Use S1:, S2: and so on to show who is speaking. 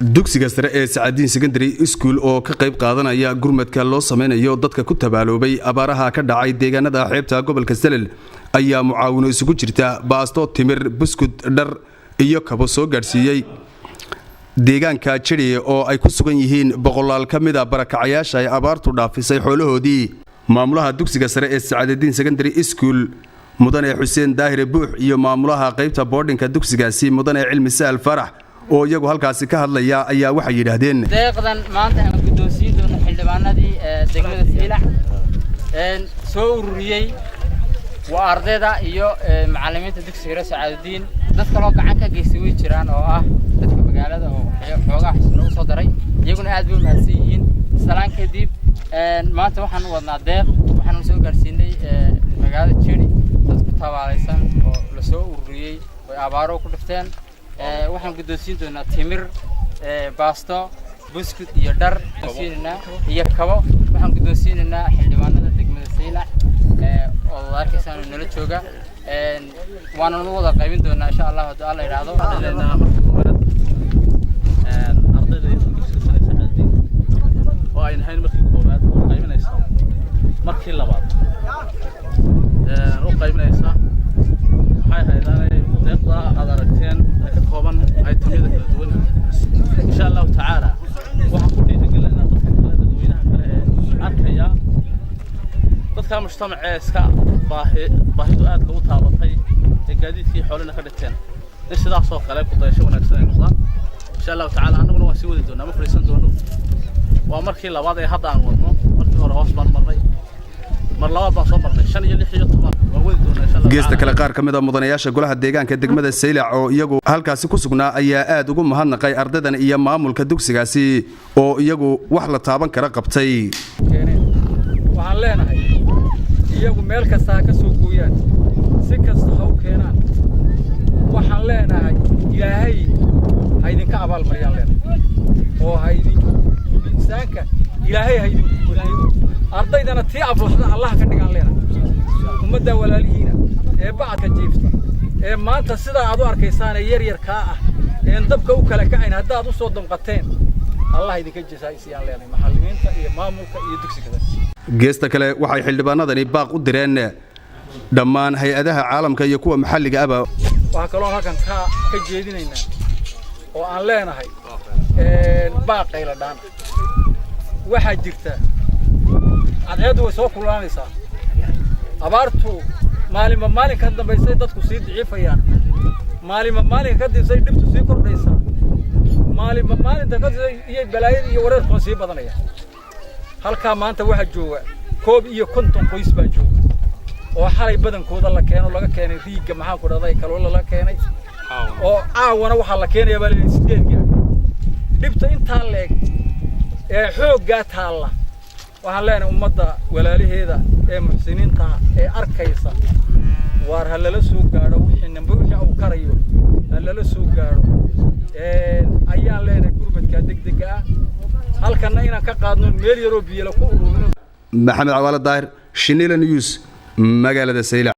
S1: dugsiga sare ee Saacadiin Secondary School oo ka qayb qaadanaya gurmadka loo sameeyo dadka ku tabaaloobay abaaraha ka dhacay deegaanada xeebta gobolka Salel ayaa mucaawino isugu jirta baasto timir buskud dhar iyo kabo soo gaarsiiyay deegaanka Jiri oo ay ku sugan yihiin boqolaal kamid ah barakacayaasha ay abaartu dhaafisay xoolahoodii maamulaha dugsiga sare ee Saacadiin Secondary School mudane Xuseen Daahir Buux iyo maamulaha qaybta boardingka dugsigaasi mudane Cilmi Sahal Farax oo iyagu halkaasi ka hadlaya ayaa waxay yiraahdeen
S2: deeqdan maanta aan guddoonsiin doono xildhibaanadii degmada Siilac soo ururiyay waa ardayda iyo macallimiinta dugsiga Saacadiin dadka loo gacan ka geystay way jiraan oo ah dadka magaalada oo xoogaa xisno soo daray iyaguna aad bay u mahadsan yihiin salaan kadib maanta waxaan wadnaa deeq waxaan soo gaarsiinay magaalada Jiri dadku tabaalaysan oo la soo ururiyay way abaaro ku dhifteen waxaan guddoonsiin doonaa timir baasto buskud iyo dhar iyo kabo waxaan guddoonsiinaa xildhibaanada degmada Siilac oo waarkiisana nala jooga waana noo wada qaybin doonaa insha Allah haddii Allah yiraahdo
S3: ardayda dugsiga sare Saacadiin oo ay nahayn markii koobaad oo qaybinaysa markii labaad oo qaybinaysa waxay hay'adahay deeqda aad aragteen ka kooban ay tamida kala duwan insha Allah ta'ala waxa ku dhiirigelinaa dadka kala dadweynaha kale ee arkaya dadka mujtamaca iska baahidu aad ka u taabatay ee gaadiidkii xoolaha ka dhigteen sidaas oo kale ku dayasho wanaagsan ay noqdaan insha Allah ta'ala anaguna waa sii wadi doonaa ma fariisan doono waa markii labaad ee hadda aan wadno markii hore hoos baan marnay mar labaad baan soo marnay 5 iyo 6 iyo 10 waa wadi doonaa insha Allah
S1: geesta kale qaar kamid ah mudanayaasha golaha deegaanka degmada Siilac oo iyagu halkaasi ku sugnaa ayaa aad ugu mahadnaqay ardaydan iyo maamulka dugsigaasi oo iyagu wax la taaban kara qabtay
S4: waxaan leenahay iyagu meel kasta ka soo gooyaan si kasta ha u keenaan waxaan leenahay ilaahay ha idinka abaal mariyaan leenahay oo ha idin miisaanka ilaahay ha idin gudaayo ardaydana tii aflaxda Allah ka dhigaan leenahay ummadda walaalihiina ee bacadka jiifta ee maanta sida aad u arkaysaan yar yar ka ah ee dabka u kala kacayn haddaad u soo damqateen Allah idinka jazaa'isiyaan leenahay macallimiinta iyo maamulka iyo dugsiga
S1: geesta kale waxay xildhibaanadani baaq u direen dhammaan hay'adaha caalamka iyo kuwa maxalliga ah
S4: waxa kale oo halkan ka jeedinaynaa oo aan leenahay baaqay la dhaan waxa jirta cadceedu way soo kulaanaysaa abaartu maalin ka dambaysay dadku sii dhicifayaan maalin ka dibsay dhibtu sii kordhaysaa maalinta ka dibsay iyo balaayada iyo wareerku sii badanaya halka maanta waxa jooga koob iyo 50 qoys baa jooga oo xalay badankooda la keeno laga keenay riigga maxaa ku dhaday kaloo la keenay oo aawana waxa la keenay baa 8 gaar dhibta inta leeg ee xoogga taala waxaan leenahay ummadda walaaliheeda ee muxsiniinta ee arkaysa waar hal la soo gaaro wixii nambuuxa uu karayo hal la soo gaaro ayaan leenahay gurmadka degdega ah halkana inaan ka qaadno meel yar oo biyo la ku ururino
S1: maxamed Cawaale Daahir Shinila News magaalada Siilac.